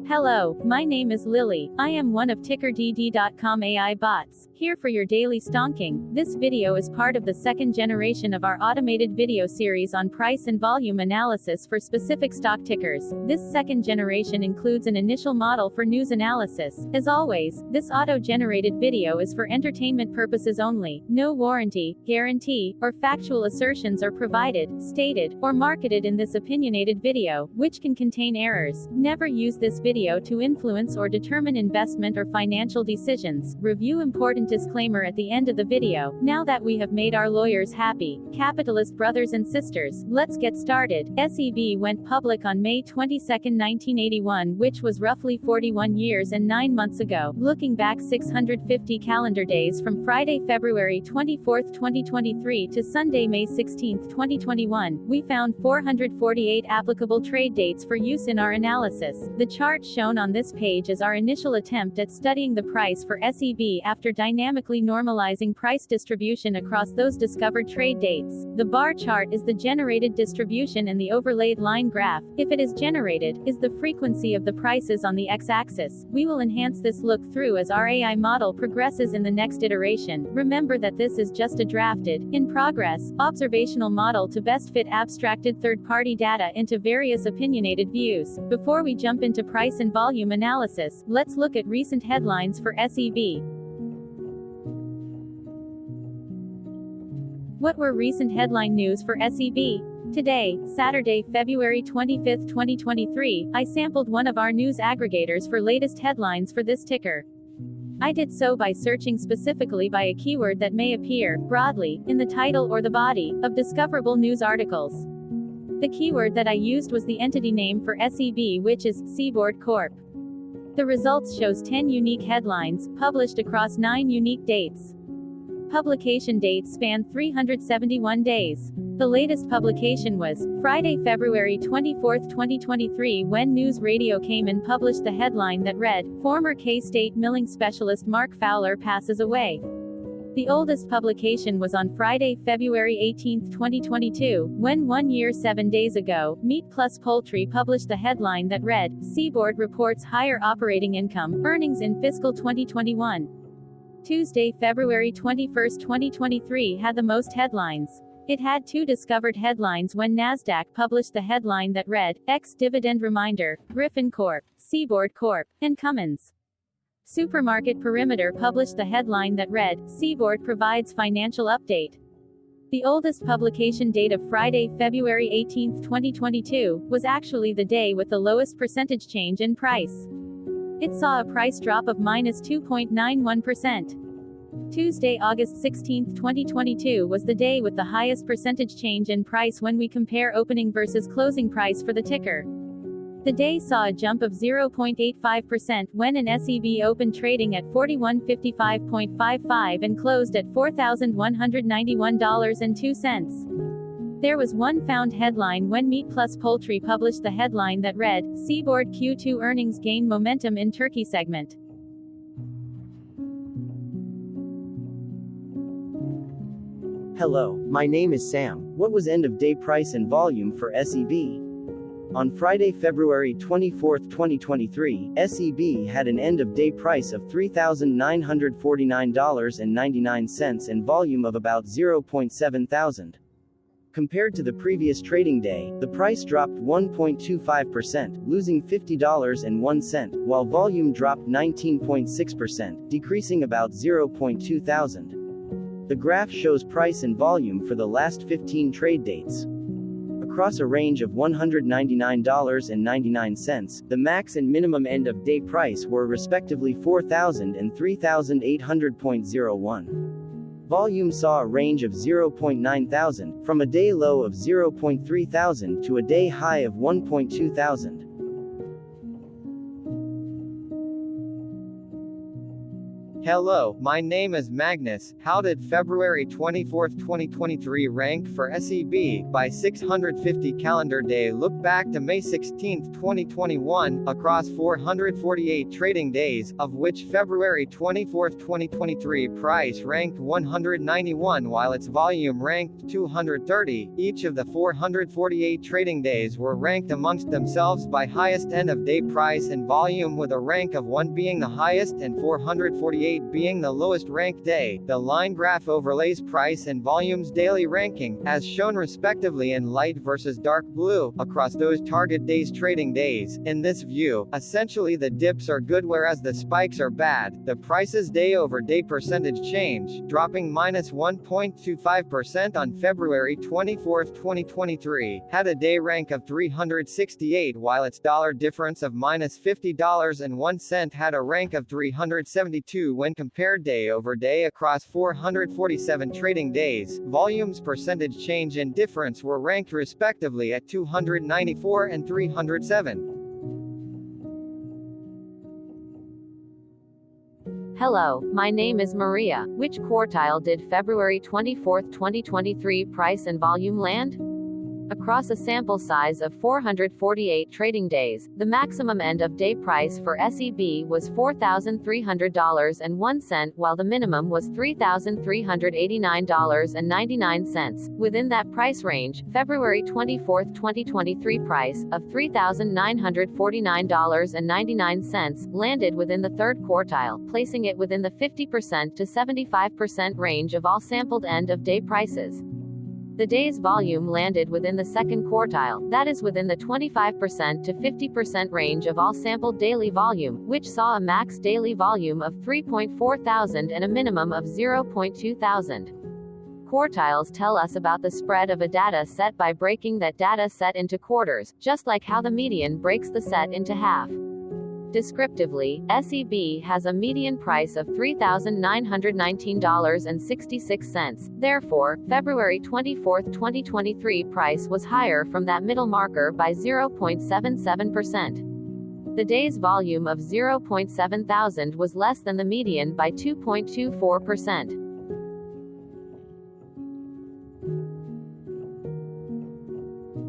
Hello, my name is Lily. I am one of TickerDD.com AI bots, here for your daily stonking. This video is part of the second generation of our automated video series on price and volume analysis for specific stock tickers. This second generation includes an initial model for news analysis. As always, this auto-generated video is for entertainment purposes only. No warranty, guarantee, or factual assertions are provided, stated, or marketed in this opinionated video, which can contain errors. Never use this video to influence or determine investment or financial decisions. Review important disclaimer at the end of the video. Now that we have made our lawyers happy, capitalist brothers and sisters, let's get started. SEB went public on May 22, 1981, which was roughly 41 years and 9 months ago. Looking back 650 calendar days from Friday, February 24, 2023 to Sunday, May 16, 2021, we found 448 applicable trade dates for use in our analysis. The chart shown on this page is our initial attempt at studying the price for SEB after dynamically normalizing price distribution across those discovered trade dates. The bar chart is the generated distribution and the overlaid line graph, if it is generated, is the frequency of the prices on the x-axis. We will enhance this look through as our AI model progresses in the next iteration. Remember that this is just a drafted, in progress, observational model to best fit abstracted third-party data into various opinionated views. Before we jump into price and volume analysis, let's look at recent headlines for SEB. What were recent headline news for SEB? Today, Saturday, February 25, 2023, I sampled one of our news aggregators for latest headlines for this ticker. I did so by searching specifically by a keyword that may appear, broadly, in the title or the body, of discoverable news articles. The keyword that I used was the entity name for SEB, which is Seaboard Corp. The results shows 10 unique headlines, published across 9 unique dates. Publication dates span 371 days. The latest publication was Friday, February 24, 2023, when News Radio came and published the headline that read, "Former K-State milling specialist Mark Fowler passes away." The oldest publication was on Friday, February 18, 2022, when 1 year 7 days ago, Meat Plus Poultry published the headline that read, "Seaboard reports higher operating income, earnings in fiscal 2021." Tuesday, February 21, 2023 had the most headlines. It had 2 discovered headlines when NASDAQ published the headline that read, "Ex-Dividend Reminder, Griffin Corp., Seaboard Corp., and Cummins." Supermarket Perimeter published the headline that read, "Seaboard provides financial update." The oldest publication date of Friday, February 18, 2022, was actually the day with the lowest percentage change in price. It saw a price drop of -2.91%. Tuesday, August 16, 2022 was the day with the highest percentage change in price when we compare opening versus closing price for the ticker. The day saw a jump of 0.85% when an SEB opened trading at $4155.55 and closed at $4,191.02. There was one found headline when Meat Plus Poultry published the headline that read, "Seaboard Q2 earnings gain momentum in Turkey segment." Hello, my name is Sam. What was end-of-day price and volume for SEB? On Friday, February 24, 2023, SEB had an end-of-day price of $3,949.99 and volume of about 0.7 thousand. Compared to the previous trading day, the price dropped 1.25%, losing $50.01, while volume dropped 19.6%, decreasing about 0.2 thousand. The graph shows price and volume for the last 15 trade dates. Across a range of $199.99, the max and minimum end-of-day price were respectively 4,000 and 3,800.01. Volume saw a range of 0.9 thousand, from a day low of 0.3 thousand to a day high of 1.2 thousand. Hello, my name is Magnus. How did February 24, 2023 rank for SEB by 650 calendar day? Look back to May 16, 2021, across 448 trading days, of which February 24, 2023 price ranked 191 while its volume ranked 230. Each of the 448 trading days were ranked amongst themselves by highest end of day price and volume, with a rank of 1 being the highest and 448 being the lowest ranked day. The line graph overlays price and volume's daily ranking, as shown respectively in light versus dark blue, across those target days trading days. In this view, essentially the dips are good whereas the spikes are bad. The price's day-over-day percentage change, dropping -1.25% on February 24, 2023, had a day rank of 368 while its dollar difference of -$50.01 had a rank of 372 when compared day over day across 447 trading days. Volume's percentage change and difference were ranked respectively at 294 and 307. Hello, my name is Maria. Which quartile did February 24, 2023 price and volume land? Across a sample size of 448 trading days, the maximum end-of-day price for SEB was $4,300.01, while the minimum was $3,389.99. Within that price range, February 24, 2023 price of $3,949.99 landed within the third quartile, placing it within the 50% to 75% range of all sampled end-of-day prices. The day's volume landed within the second quartile, that is within the 25% to 50% range of all sampled daily volume, which saw a max daily volume of 3.4 thousand and a minimum of 0.2 thousand. Quartiles tell us about the spread of a data set by breaking that data set into quarters, just like how the median breaks the set into half. Descriptively, SEB has a median price of $3,919.66. Therefore, February 24, 2023 price was higher from that middle marker by 0.77%. The day's volume of 0.7 thousand was less than the median by 2.24%.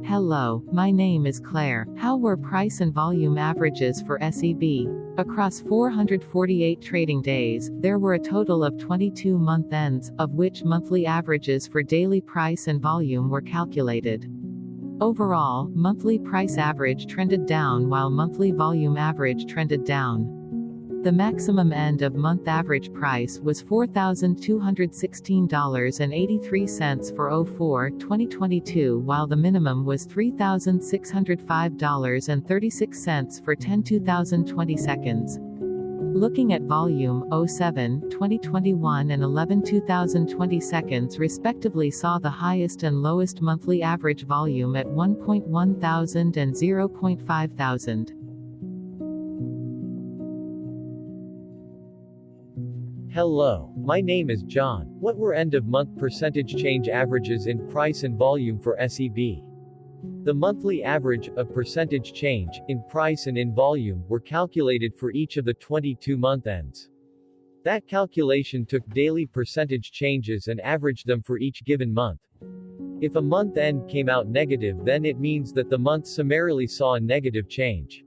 Hello, my name is Claire. How were price and volume averages for SEB? Across 448 trading days, there were a total of 22 month ends, of which monthly averages for daily price and volume were calculated. Overall, monthly price average trended down while monthly volume average trended down. The maximum end-of-month average price was $4,216.83 for 04/2022, while the minimum was $3,605.36 for 10/2020 seconds. Looking at volume, 07/2021 and 11/2020 seconds respectively saw the highest and lowest monthly average volume at 1.1 thousand and 0.5 thousand. Hello, my name is John. What were end-of-month percentage change averages in price and volume for SEB? The monthly average of percentage change, in price and in volume, were calculated for each of the 22 month ends. That calculation took daily percentage changes and averaged them for each given month. If a month end came out negative, then it means that the month summarily saw a negative change.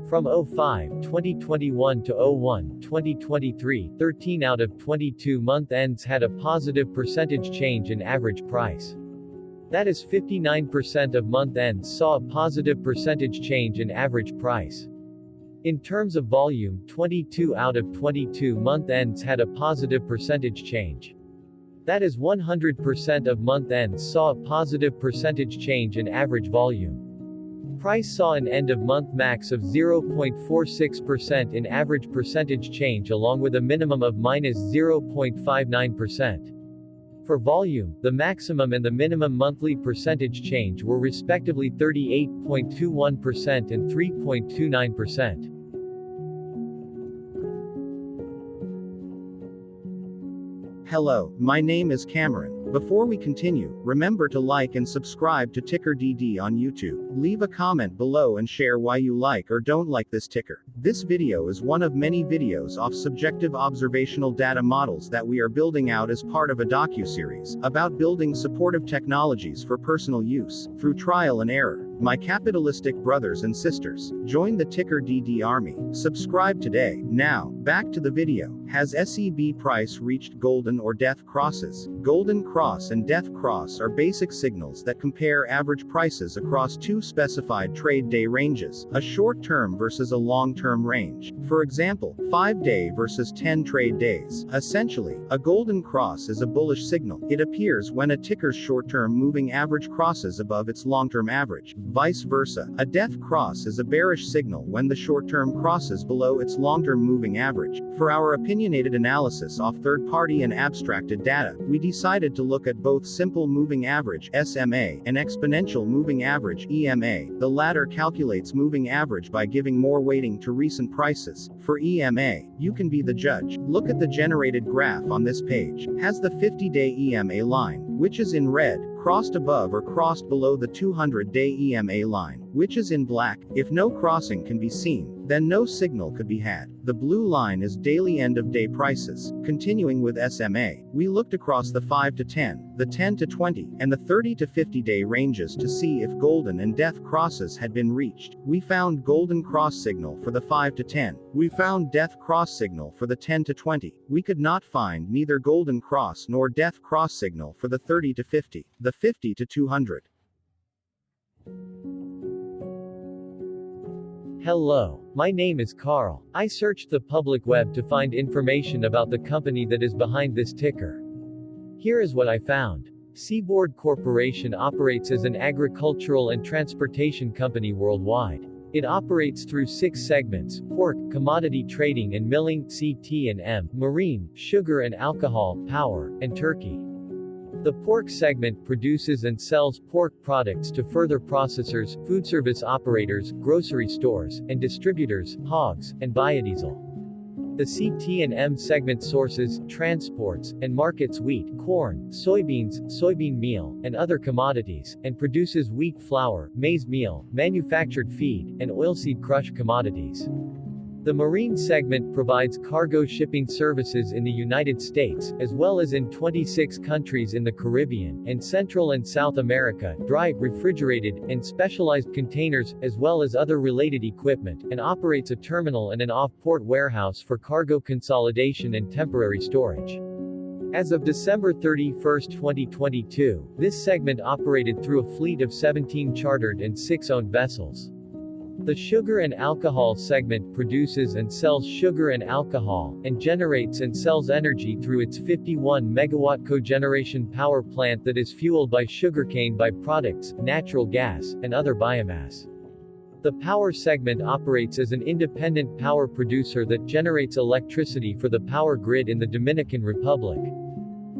From 05/2021 to 01/2023, 13 out of 22 month ends had a positive percentage change in average price. That is 59% of month ends saw a positive percentage change in average price. In terms of volume, 22 out of 22 month ends had a positive percentage change. That is 100% of month ends saw a positive percentage change in average volume. Price saw an end-of-month max of 0.46% in average percentage change along with a minimum of -0.59%. For volume, the maximum and the minimum monthly percentage change were respectively 38.21% and 3.29%. Hello, my name is Cameron. Before we continue, remember to like and subscribe to TickerDD on YouTube. Leave a comment below and share why you like or don't like this ticker. This video is one of many videos off subjective observational data models that we are building out as part of a docuseries about building supportive technologies for personal use, through trial and error. My capitalistic brothers and sisters, join the TickerDD army. Subscribe today. Now, back to the video. Has SEB price reached golden or death crosses? Golden cross and death cross are basic signals that compare average prices across two specified trade day ranges, a short-term versus a long-term range. For example, 5-day versus 10 trade days. Essentially, a golden cross is a bullish signal. It appears when a ticker's short-term moving average crosses above its long-term average. Vice versa, a death cross is a bearish signal when the short-term crosses below its long-term moving average. For our opinionated analysis off third-party and abstracted data, we decided to look at both simple moving average (SMA) and exponential moving average (EMA). The latter calculates moving average by giving more weighting to recent prices. For EMA, you can be the judge. Look at the generated graph on this page. Has the 50-day EMA line, which is in red, crossed above or crossed below the 200-day EMA line, which is in black? If no crossing can be seen, then no signal could be had. The blue line is daily end-of-day prices. Continuing with SMA, we looked across the 5 to 10, the 10 to 20, and the 30 to 50-day ranges to see if golden and death crosses had been reached. We found golden cross signal for the 5 to 10. We found death cross signal for the 10 to 20. We could not find neither golden cross nor death cross signal for the 30 to 50, the 50 to 200. Hello, my name is Carl. I searched the public web to find information about the company that is behind this ticker. Here is what I found. Seaboard Corporation operates as an agricultural and transportation company worldwide. It operates through 6 segments: pork, commodity trading and milling, CT&M, marine, sugar and alcohol, power, and turkey. The pork segment produces and sells pork products to further processors, food service operators, grocery stores, and distributors, hogs, and biodiesel. The CT&M segment sources, transports, and markets wheat, corn, soybeans, soybean meal, and other commodities, and produces wheat flour, maize meal, manufactured feed, and oilseed crush commodities. The marine segment provides cargo shipping services in the United States, as well as in 26 countries in the Caribbean, and Central and South America, dry, refrigerated, and specialized containers, as well as other related equipment, and operates a terminal and an off-port warehouse for cargo consolidation and temporary storage. As of December 31, 2022, this segment operated through a fleet of 17 chartered and 6 owned vessels. The sugar and alcohol segment produces and sells sugar and alcohol, and generates and sells energy through its 51-megawatt cogeneration power plant that is fueled by sugarcane byproducts, natural gas, and other biomass. The power segment operates as an independent power producer that generates electricity for the power grid in the Dominican Republic.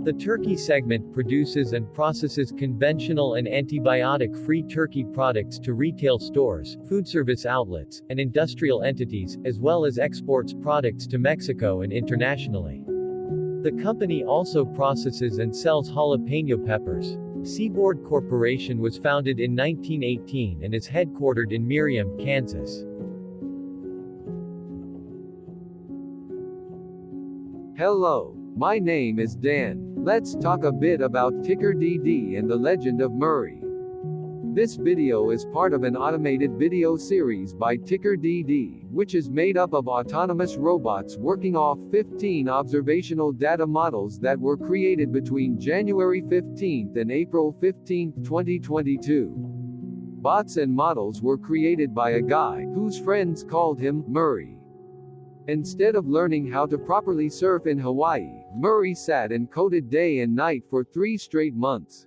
The turkey segment produces and processes conventional and antibiotic-free turkey products to retail stores, food service outlets, and industrial entities, as well as exports products to Mexico and internationally. The company also processes and sells jalapeno peppers. Seaboard Corporation was founded in 1918 and is headquartered in Merriam, Kansas. Hello, my name is Dan. Let's talk a bit about TickerDD and the Legend of Murray. This video is part of an automated video series by TickerDD, which is made up of autonomous robots working off 15 observational data models that were created between January 15 and April 15, 2022. Bots and models were created by a guy whose friends called him Murray. Instead of learning how to properly surf in Hawaii, Murray sat and coded day and night for 3 straight months.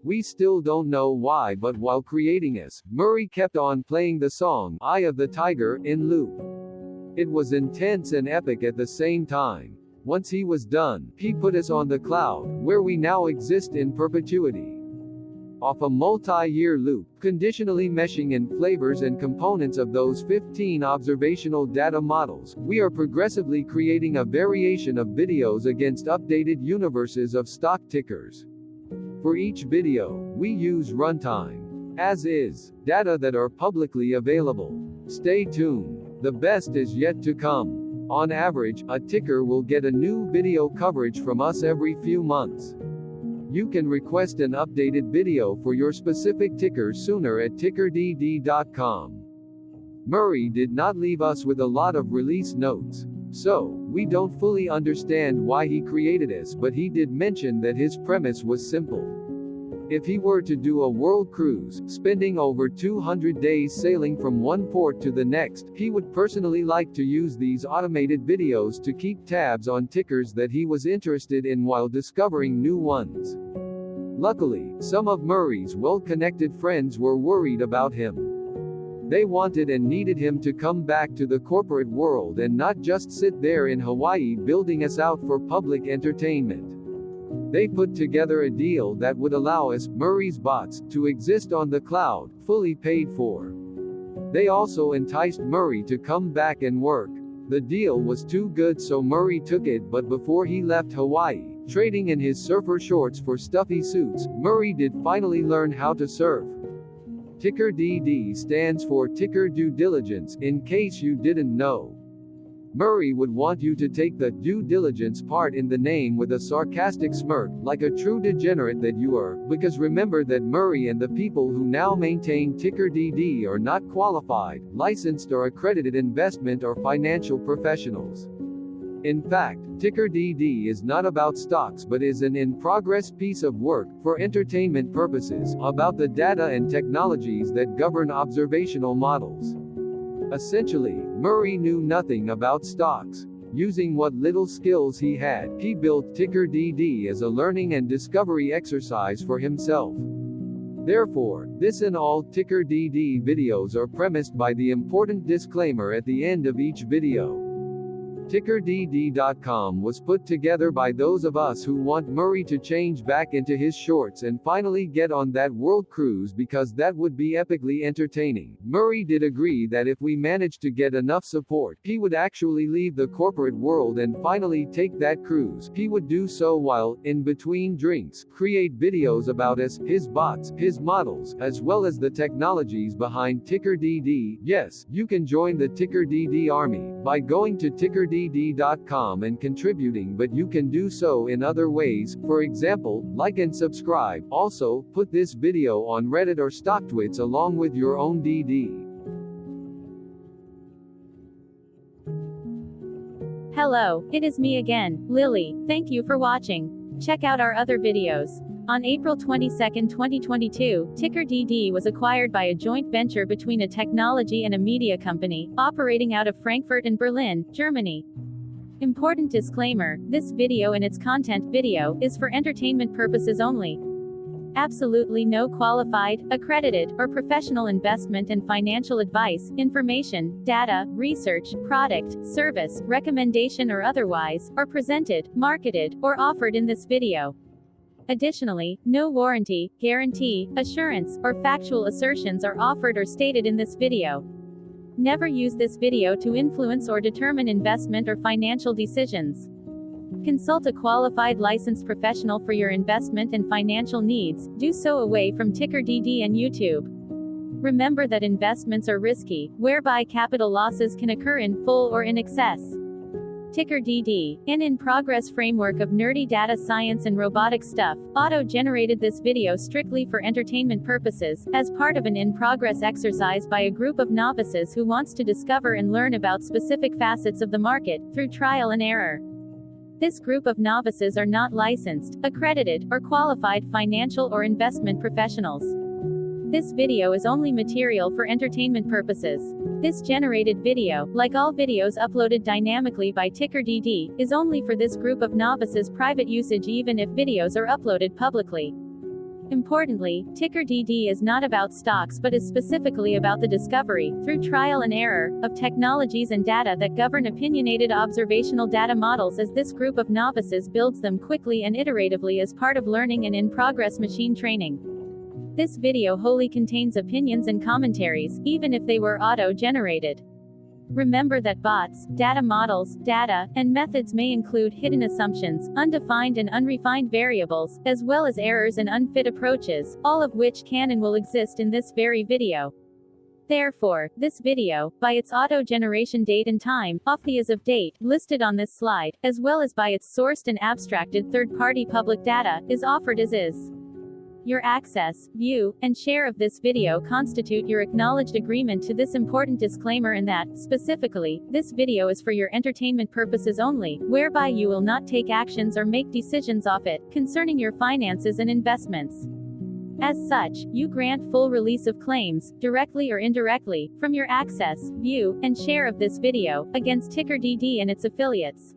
We still don't know why, but while creating this, Murray kept on playing the song Eye of the Tiger in loop. It was intense and epic at the same time. Once he was done, he put us on the cloud, where we now exist in perpetuity. Off a multi-year loop, conditionally meshing in flavors and components of those 15 observational data models, we are progressively creating a variation of videos against updated universes of stock tickers. For each video, we use runtime, as is, data that are publicly available. Stay tuned. The best is yet to come. On average, a ticker will get a new video coverage from us every few months. You can request an updated video for your specific ticker sooner at TickerDD.com. Murray did not leave us with a lot of release notes, so we don't fully understand why he created us, but he did mention that his premise was simple. If he were to do a world cruise, spending over 200 days sailing from one port to the next, he would personally like to use these automated videos to keep tabs on tickers that he was interested in while discovering new ones. Luckily, some of Murray's well-connected friends were worried about him. They wanted and needed him to come back to the corporate world and not just sit there in Hawaii building us out for public entertainment. They put together a deal that would allow us, Murray's bots, to exist on the cloud, fully paid for. They also enticed Murray to come back and work. The deal was too good, so Murray took it, but before he left Hawaii, trading in his surfer shorts for stuffy suits, Murray did finally learn how to surf. TickerDD stands for Ticker Due Diligence, in case you didn't know. Murray would want you to take the due diligence part in the name with a sarcastic smirk, like a true degenerate that you are, because remember that Murray and the people who now maintain TickerDD are not qualified, licensed or accredited investment or financial professionals. In fact, TickerDD is not about stocks but is an in-progress piece of work, for entertainment purposes, about the data and technologies that govern observational models. Essentially, Murray knew nothing about stocks. Using what little skills he had, he built TickerDD as a learning and discovery exercise for himself. Therefore, this and all TickerDD videos are premised by the important disclaimer at the end of each video. TickerDD.com was put together by those of us who want Murray to change back into his shorts and finally get on that world cruise, because that would be epically entertaining. Murray did agree that if we managed to get enough support, he would actually leave the corporate world and finally take that cruise. He would do so while, in between drinks, create videos about us, his bots, his models, as well as the technologies behind TickerDD. Yes, you can join the TickerDD army by going to TickerDD.com and contributing, but you can do so in other ways, for example, like and subscribe. Also, put this video on Reddit or StockTwits along with your own DD. Hello, it is me again, Lily. Thank you for watching. Check out our other videos. On April 22, 2022, TickerDD was acquired by a joint venture between a technology and a media company, operating out of Frankfurt and Berlin, Germany. Important disclaimer, this video and its content video is for entertainment purposes only. Absolutely no qualified, accredited, or professional investment and financial advice, information, data, research, product, service, recommendation or otherwise, are presented, marketed, or offered in this video. Additionally, no warranty, guarantee, assurance, or factual assertions are offered or stated in this video. Never use this video to influence or determine investment or financial decisions. Consult a qualified licensed professional for your investment and financial needs. Do so away from TickerDD and YouTube. Remember that investments are risky, whereby capital losses can occur in full or in excess. TickerDD, an in-progress framework of nerdy data science and robotic stuff, auto-generated this video strictly for entertainment purposes, as part of an in-progress exercise by a group of novices who wants to discover and learn about specific facets of the market, through trial and error. This group of novices are not licensed, accredited, or qualified financial or investment professionals. This video is only material for entertainment purposes. This generated video, like all videos uploaded dynamically by TickerDD, is only for this group of novices' private usage even if videos are uploaded publicly. Importantly, TickerDD is not about stocks but is specifically about the discovery, through trial and error, of technologies and data that govern opinionated observational data models as this group of novices builds them quickly and iteratively as part of learning and in-progress machine training. This video wholly contains opinions and commentaries, even if they were auto-generated. Remember that bots, data models, data, and methods may include hidden assumptions, undefined and unrefined variables, as well as errors and unfit approaches, all of which can and will exist in this very video. Therefore, this video, by its auto-generation date and time, off the as of date, listed on this slide, as well as by its sourced and abstracted third-party public data, is offered as is. Your access, view, and share of this video constitute your acknowledged agreement to this important disclaimer and that, specifically, this video is for your entertainment purposes only, whereby you will not take actions or make decisions off it, concerning your finances and investments. As such, you grant full release of claims, directly or indirectly, from your access, view, and share of this video, against TickerDD and its affiliates.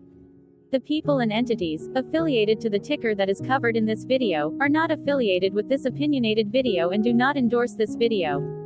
The people and entities affiliated to the ticker that is covered in this video are not affiliated with this opinionated video and do not endorse this video.